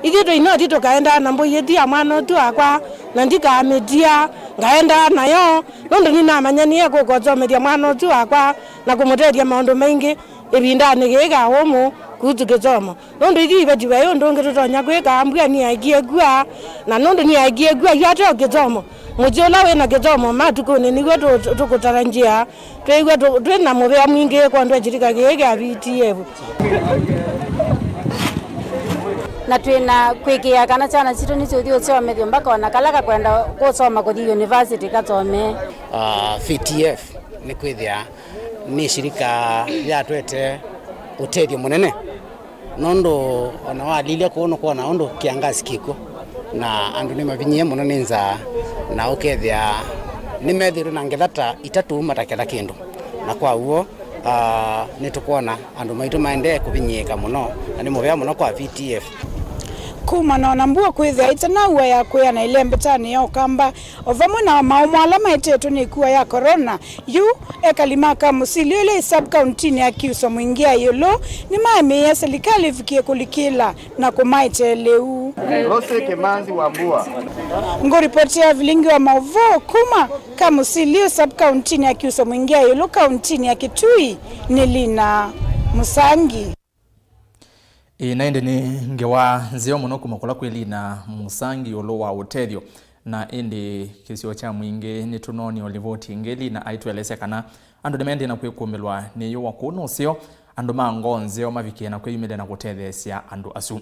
Igito inoti tukaenda na mboyeti ya mwana tu akwa na ndika media ngaenda nayo nondo nina manyani yako kwa media mwana tu akwa na kumutedia maondo mengi ebinda negega homo kutugezomo nondo igibe diwe yondo ngetonya kweka ambia ni agiegwa na nondo ni agiegwa yato gezomo mujola we na gezomo matukone niwe tukutaranjia twegwa twena mubea mwingi kwa ndo jirika gega VTF na twina kwikia kana chana chitu ni chuthio chomethio mpaka wanakalaka kwenda kusoma kuthi university kathome. VTF ni kwithia ni shirika ya twete utedio munene nondo ona walilia kuona kwa naondo kiangazi kiko na andu ni mavinyie muno ninza na ukethia ni methiru na ngethata itatu mataketha kindu na kwa huo nitukuona andu maitu maende kuvinyika muno na ni mubea muno kwa VTF kuma na nambua kwithia itana uwa ya kuya na ile mbetani ya ukamba ovamwe na maumwala maitetu ni kuwa ya corona yu ekalimaka musili ile sub county ya Kiuso mwingia yolo ni maemi ya serikali vikie kulikila na kumaite leu Rose Kemanzi Wambua ngoripoti ya Vilingi wa Mauvoo kuma kamusili sub county ya Kiuso mwingia yolo county ya Kitui Nilina Musangi naende ni ngewa nzeo muno kumakula kweli na Musangi olo wa uterio na indi kisio cha mwingi ni tunoni olivoti ngeli na aituelese kana andu demende na kwekumelwa ni yo wakuno sio andu mangonze o mavike na kweyumile na kutethesia andu asu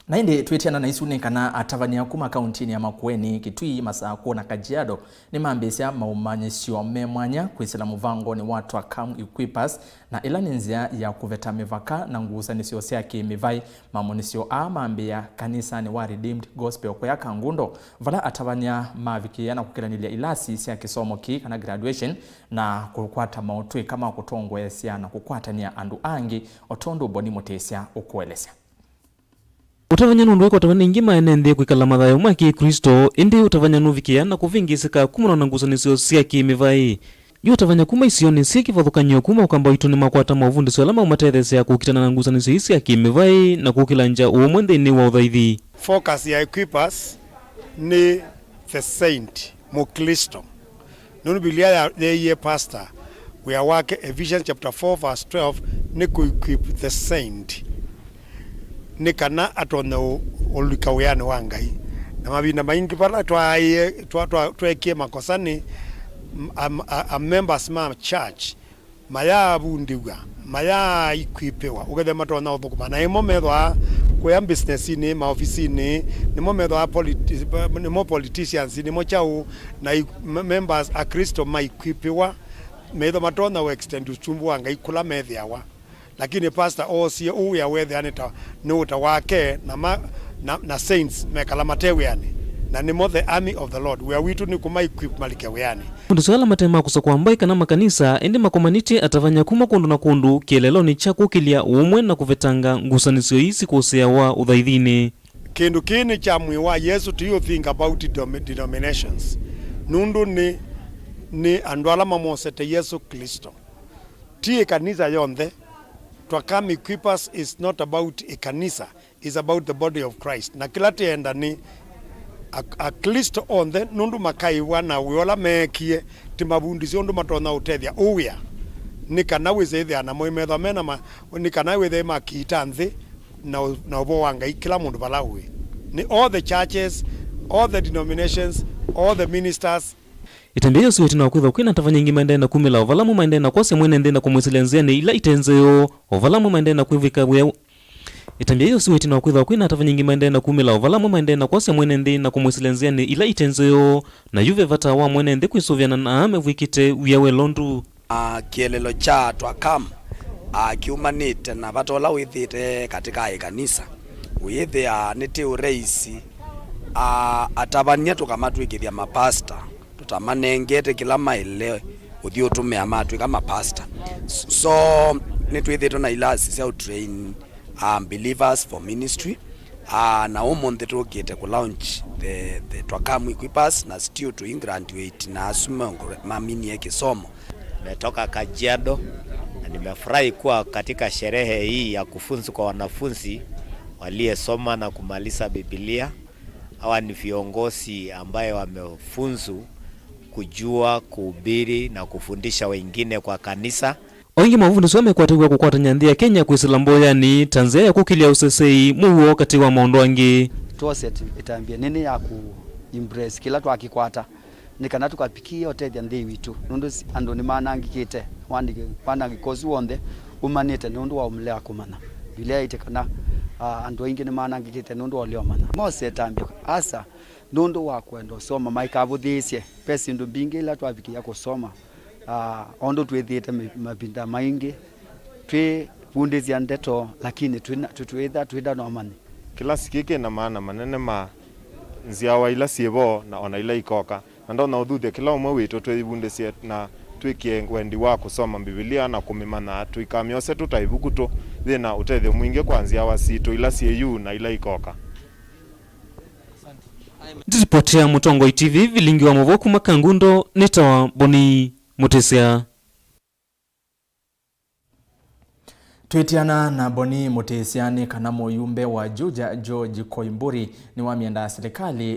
na indi twetiana na isune kana atavania kuma kaunti ya Makueni Kitui Masako na Kajiado ni maambesya maumanyisyo memwanya kwisila muvango ni watu wa kam equippers na ilani nzia ya kuveta mivaka na ngusanisyo syake mivai mamonisyo maambia kanisa ni wa Redeemed Gospel kwa yaka ngundo vala atavania mavikia na kukilanilia ilasi sya kisomo ki kana graduation na kukwata mautui kama kutongwesya na kukwatania andu angi otondo boni motesya ukuelesya utavanya nundu eko utavanya ingima enende kwikala mathayo mwa Kristo indi utavanya nuvikia na kuvingisika kumuna na ngusanisyo sya kimivai yu utavanya kuma isioni sya kivathukanyo kuma ukamba itu ni makwata mauvundisyo alama umatethesya kukitana na ngusanisyo isi ya kimivai na kukilanja uomwe nthini wa uthaithi. Focus ya equippers ni the saint mukristo nunu bilia ya ye pastor we are working Ephesians chapter 4 verse 12 ni equip the saint ni kana atona olika uyane wa Ngai na mabina maingi pala twaekie makosani a members ma church maya bundiwa maya equipewa ugethe matona uthukuma na imo methwa kwa business ni ma office ni mo methwa ni mo politicians ni mo chao na members a Kristo ma equipewa methwa matona we extend uchumbu wa Ngai kula methyawa lakini pastor osie uya wethe anita nuta wake na saints mekala matewe yani na ni mo the army of the Lord we witu ni kuma equip malike yani ndusala matema kusakwa mbai kana makanisa ende makomaniti atavanya kuma kundu na kundu kielelo ni cha kukilia umwe na kuvetanga ngusanisyo isi kusea wa uthaithini kindu kini cha mwiwa Yesu do you think about denominations nundu ni andwala mamosete Yesu Kristo tie kanisa yonthe twakami equippers is not about a kanisa is about the body of Christ na kila tienda ni a Kristo onthe nundu makai wana wiola mekie timabundisyo ndu matona utethia uya ni kana wizethia na moimetho mena ni kana withe makita nthi na ubo wa Ngai kila mundu balawe ni all the churches all the denominations all the ministers itembea suweti na kwitha kwina tavanya ingi maende na kumila ovalamu maende na kwase mwene nde na kumwisilenzia ni ila itenzeo ovalamu maende na kwivika wea itembea suweti na kwitha kwina tavanya ingi maende na kumila ovalamu maende na kwase mwene nde na kumwisilenzia ni ila itenzeo na yuve vata wa mwene nde kwisovyana na amevwikite wiawe londu kielelo cha twakam kiumanite na vatola withite katika kanisa withia niti ureisi atavania tukamatwikithia mapasta tutamanengete kila maile uthi utumia matwi kama pastor so nitwithitwo na ilasi cia train believers for ministry na umonde tukite ku launch the twakamu equippers na still to graduate na asumongo mamini yake somo. Nimetoka Kajiado na nimefurahi kuwa katika sherehe hii ya kufunza kwa wanafunzi waliyesoma na kumaliza Biblia. Hawa ni viongozi ambaye wamefunzu kujua kuhubiri na kufundisha wengine kwa kanisa. Oingi Mauvoo some kwatigwa kukwata nyanthi ya Kenya kwisilamba yani Tanzania kukilia usesei Mauvoo kati wa maondo angi tuose itambia nini ya ku embrace kila twakikwata nikana tukapikia otethia nthi witu nundu andu ni manangikite wanangi kozi wonde umanite nundu wa umlea kumana bila itekana andu aingi ni manangikite nundu olio mana mose tambia asa nundu wa kwenda soma maikavuthicie pesi ndu bingi ila twapikia kusoma ondo twithite mapinda maingi twi fundizia ndeto lakini twitha no mani kila sikike na maana manene ma nziawa ila siebo na ona ila ikoka na ndona uthuthe kila umwe witu twibundicie na twikie wendi wa kusoma Biblia na kumimana twikamiose tutaivukuto thina utethio mwingi kwa nziawa situ ila sieyu na ila ikoka. Ndipotea Mutongo TV Vilingi wa Mauvoo kuma Kangundo nitawa Boni Mutesia. Twitiana na Boni Mutesiani kana muyumbe wa Juja George Koimburi ni wa mienda serikali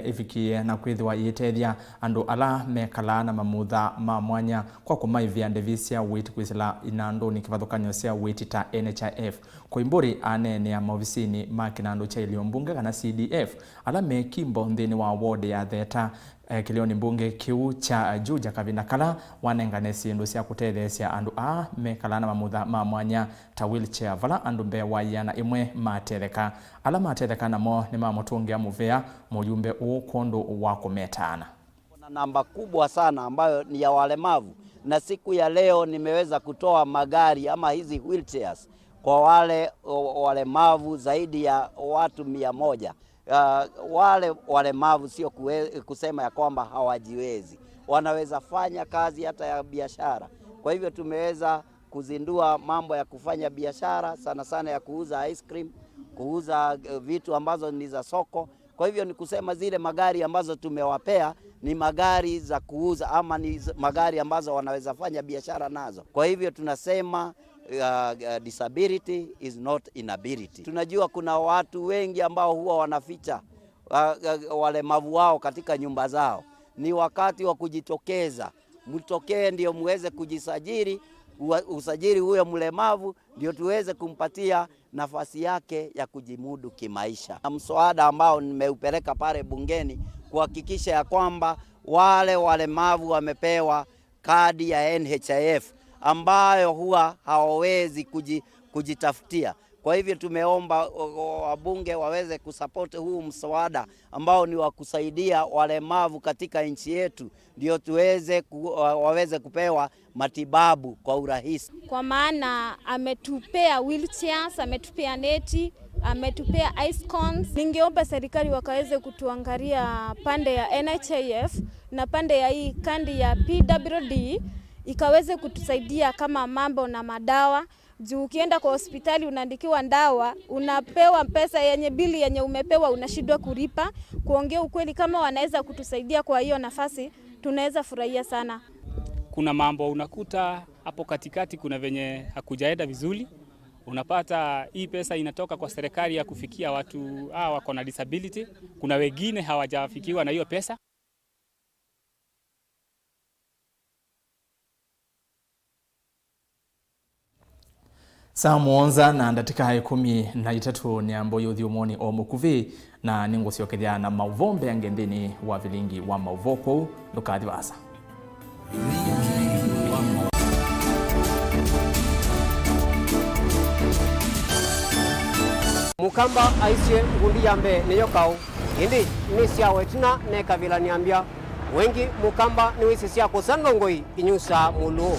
ifikie na kwithiwa yitethia andu ala mekala na mamutha ma mwanya kwa kumaivia ndevisia witi kwisila inandu ni kivathukanyo cia witi ta NHIF. Koimburi anene ya maofisini ma kinandu cha iliombunge kana CDF ala mekimbo nthini wa ward ya Theta kilioni mbunge kiu cha Juja kavinda kala wanengane sindu cia kutethesia andu mekala na mamutha ma mwanya ta wheelchair vala andu mbe wayana imwe matetheka ala matetheka namo ni mamutungia muvea muyumbe kondo wa kumetana. Kuna namba kubwa sana ambayo ni ya walemavu na siku ya leo nimeweza kutoa magari ama hizi wheelchairs kwa wale walemavu zaidi ya watu 100. Wale walemavu sio kusema ya kwamba hawajiwezi, wanaweza fanya kazi hata ya biashara. Kwa hivyo tumeweza kuzindua mambo ya kufanya biashara sana sana ya kuuza ice cream, kuuza vitu ambazo ni za soko. Kwa hivyo ni kusema zile magari ambazo tumewapea ni magari za kuuza ama ni magari ambazo wanaweza fanya biashara nazo. Kwa hivyo tunasema disability is not inability. Tunajua kuna watu wengi ambao huwa wanaficha walemavu wao katika nyumba zao. Ni wakati wa kujitokeza. Mtokee ndio muweze kujisajili, usajili huyo mlemavu ndio tuweze kumpatia nafasi yake ya kujimudu kimaisha. Na mswada ambao nimeupeleka pale bungeni kuhakikisha ya kwamba wale walemavu wamepewa kadi ya NHIF ambayo huwa hawawezi kujitafutia. Kwa hivyo tumeomba wabunge waweze kusupport huu mswada ambao ni wa kusaidia walemavu katika nchi yetu ndio waweze kupewa matibabu kwa urahisi. Kwa maana ametupea wheelchairs, ametupea neti, ametupea ice cones. Ningeomba serikali wakaweze kutuangalia pande ya NHIF na pande ya hii kandi ya PWD ikaweze kutusaidia kama mambo na madawa. Juu ukienda kwa hospitali unaandikiwa dawa, unapewa pesa yenye bili yenye umepewa unashindwa kulipa. Kuongea ukweli, kama wanaweza kutusaidia kwa hiyo nafasi, tunaweza furahia sana. Kuna mambo unakuta hapo katikati kuna venye hakujaenda vizuri. Unapata hii pesa inatoka kwa serikali ya kufikia watu wako na disability. Kuna wengine hawajafikiwa na hiyo pesa. Saa muonza na ndatika 13 ni ambo yuthi umoni o mukuvi na ningo siokethia na Mauvoo angendini wa Vilingi wa Mauvoo kou ndukathi wasa. Mukamba aisye ngundi yambe niyo kau indi ni sia wetina ne kavila niambia wengi mukamba ni wisi sia kusangongoi inyusa muluo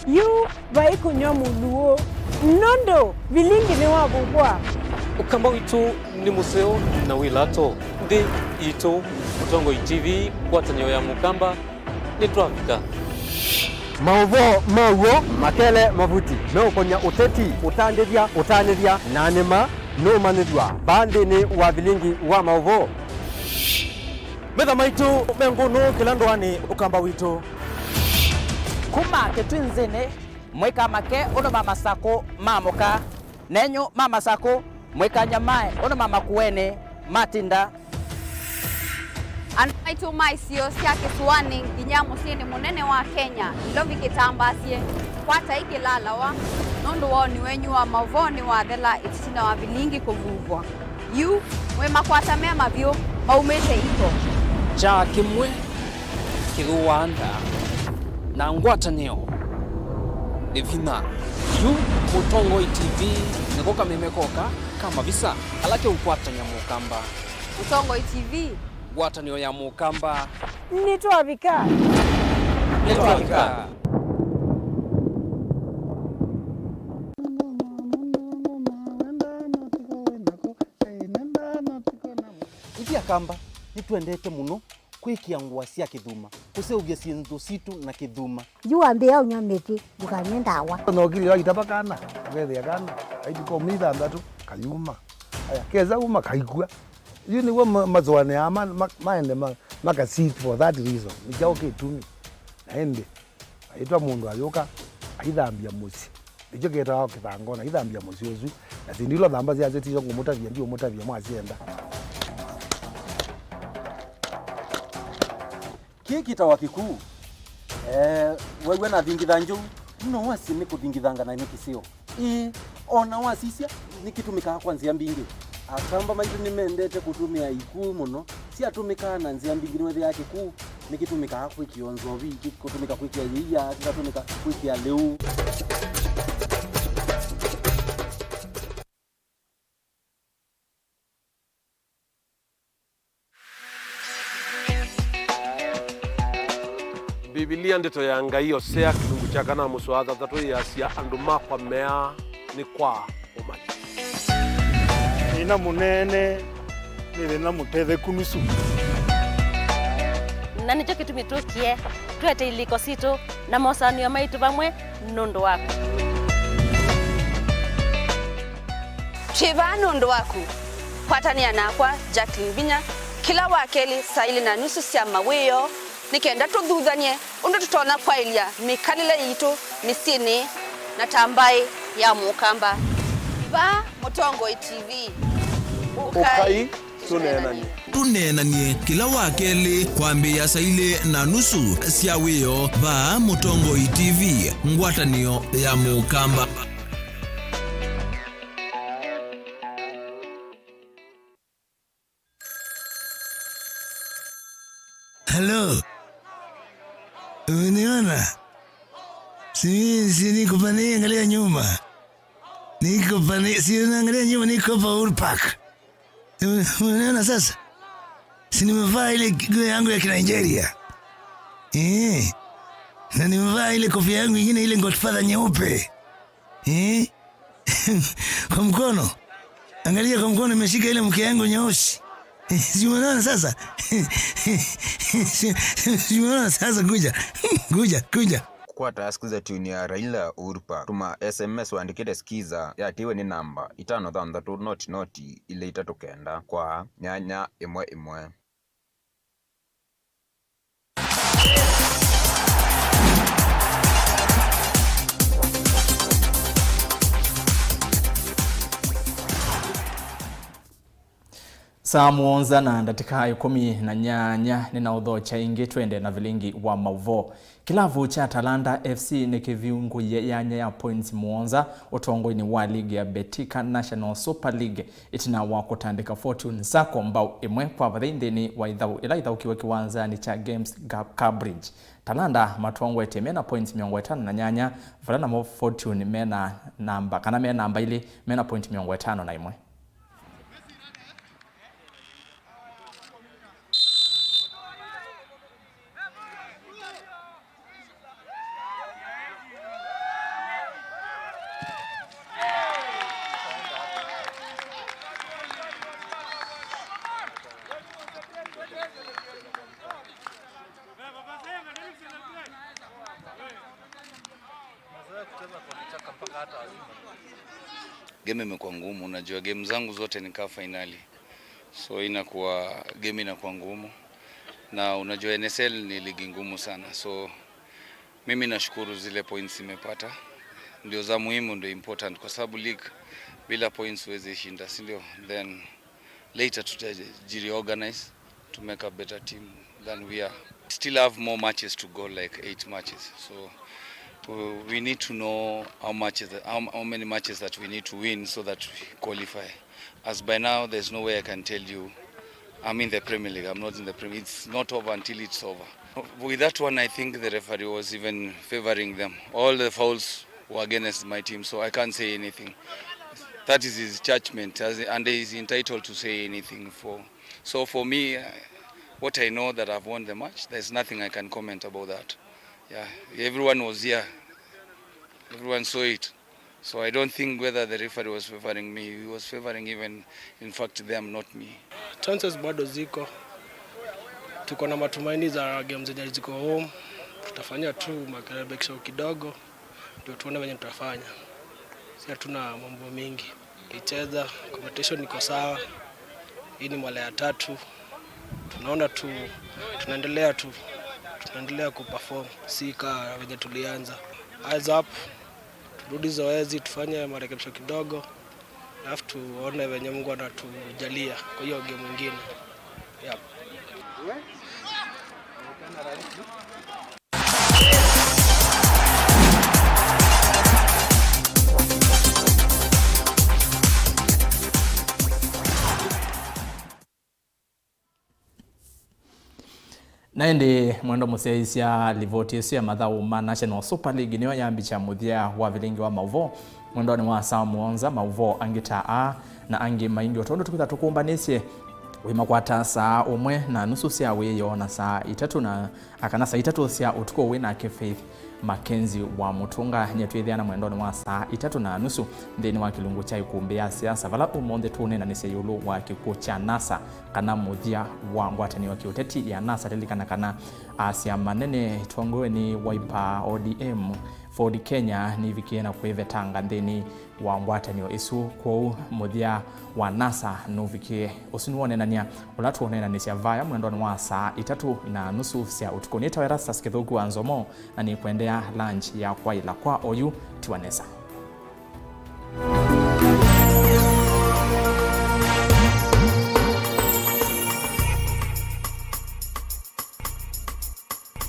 yu vai kunyo muluo nondo Vilingi ni wabugwa ukamba witu ni museo na wilato ndi ito Mutongo TV kwatanyo ya mukamba ni twafika Mauvoo makele mavuti no konya uteti utandithia nanima no manithwa bandi ni wa Vilingi wa Mauvoo metha maitu menguno kilandwani ukamba witu kuma ketwinzene mweka make uno mama sako mamoka nenyo mama sako mwekanya mae ona mama kuene matinda anaituma isio cia kisuani nginya musini munene wa Kenya ilovi kitambasie kwata ikilalawa nundu woni wenyu wa Mauvoo ni wathela itina wa Vilingi kuvuvwa yu mwe makwata mema vyo maumete iko cha kimwe kiruanda na ngwatanio Evina yu Mutongo TV nikoka memekoka kama visa alake ukwata nyamukamba Mutongo TV ngwatanio ya mukamba nitwavika Ikia kamba nitwendete muno kwikia ngua cia kithuma kuseugia cintu situ na kithuma jua mbia unyamiti bukanye ndawa no kili wa kitaba kana wethia kana aidi ko mitha ndatu kayuma aya keza uma kaikua you ni wa mazwane ama maende maka seat for that reason nikao kitumi naende aitwa mundu ayoka aithambia musi ijo getawa kithangona aithambia musi uzu na sindilo thamba cia zeti ngo mutavia ndio mutavia mwacienda kiki tawa kikuu wewe na thingitha nju no wasi ni kuthingithanga na nikisio ona wasisia nikitumika kwanzia mbingi akamba maitu nimendete kutumia ikuu muno si atumika na nzia mbingi wewe yake kuu nikitumika kwikionzo viki kutumika kwikia yia kutumika kwikia leu Biblia ndito ya ngai osea kilungu cha kana muswatha tatu ya cia andu makwa mea ni kwa umani ina munene ni na mutethe kunusu na nicho kitumitukie twete iliko sito na mosanio maitu bamwe nundu wako Chiva nundu waku kwatania nakwa Jacqueline Binya kila wakeli saili na nusu cia mawio nikenda tuthuthanie undu tutona kwailia mikalile yitu misini na tambai ya mukamba ba Mutongo TV ukai tunenanie kila wakeli kwambia saile na nusu cia wio ba Mutongo TV ngwatanio ya mukamba. Hello. Uniona? Si niko pale angalia nyuma. Niko pale si unaangalia nyuma niko pa Uhuru Park. Unaona sasa? Si nimevaa ile nguo yangu ya Nigeria. Na nimevaa ile kofia yangu nyingine ile Godfather nyeupe. Kwa mkono. Angalia kwa mkono nimeshika ile mke yangu nyeusi. Si unaona sasa? Si unaona sasa kuja. Kwa taskiza tuni ya Raila Uhuru Park. Tuma SMS waandikite skiza ya tiwe ni namba 533 ile itatokenda kwa nyanya imwe. Saa muonza na ndatika 18 nina udhocha ingi twende na Vilingi wa Mauvoo. Kilavu cha Talanta FC ni kiviungu yanya ya points muonza utongoni wa ligi ya Betika National Super League itina wa kutandika Fortune Sacco mbao imwe kwa vadhindini wa idhau kiwe kiwanzani cha Games Cambridge. Talanta matongwe temena points 5 na nyanya Valana mo Fortune mena namba ili mena point 5 na imwe. Game imekuwa ngumu, unajua game zangu zote nikaa finali. So inakuwa game inakuwa ngumu. Na unajua NSL ni ligi ngumu sana. So mimi nashukuru zile points nimepata. Ndio za muhimu, ndio important kwa sababu league bila points huwezi shinda, si ndio? Then later tutajireorganize to make a better team than we are. Still have more matches to go, like 8 matches. So we need to know how many matches that we need to win so that we qualify. As by now, there's no way I can tell you I'm in the Premier League. I'm not in the Premier League. It's not over until it's over. With that one, I think the referee was even favoring them. All the fouls were against my team, so I can't say anything. That is his judgment, and he's entitled to say anything. So for me, what I know that I've won the match, there's nothing I can comment about that. Yeah, everyone was here. Everyone saw it. So I don't think whether the referee was favoring me. He was favoring even, in fact, them, not me. Chances bado ziko. Tuko na matumaini za games zenye ziko home. Tutafanya tu marekebisho kidogo ndio tuone venye tutafanya. Si hatuna mambo mingi. Kicheza, competition iko sawa. Hii ni mara ya 3. Tunaona tu tunaendelea kuperform sika venye tulianza. Eyes up. Turudi zoezi, tufanye marekebisho kidogo. Alafu tuone venye Mungu anatujalia kwa hiyo game nyingine. Yep. Naende mwendo museisya livoti ya mathau ma National Super League niyo yambicha muthia wa Vilingi wa Mauvoo mwendo ni wa saa muonza Mauvoo angita a na angi maingi otondo tukitha tukumbanisye wimakwata saa umwe na nusu cia wiyo na saa 3 na akana saa 3 cia utuko wina ke Faith Mackenzie wa Mutunga nyetwithiana mwendo ni wa saa 3 na nusu ndeni wa kilungu cha ikumbi ya siasa vala umonde tune na nise yulu wa kikuo cha NASA kana muthia wa ngwatani wa kiuteti ya NASA lilikana kana asia manene tuangoe ni Wiper ODM Ford Kenya ni vikiena kwevetanga ndeni wa ngwatanio isu kwa muthia wa NASA no vikie usinuonenania ulatuonenanisia vaya mwendo ni wa saa 3 na nusu cia utuko ni tawera saskithugu anzomo na ni kuendea lunch ya kwaila kwa oyu tiwanesa.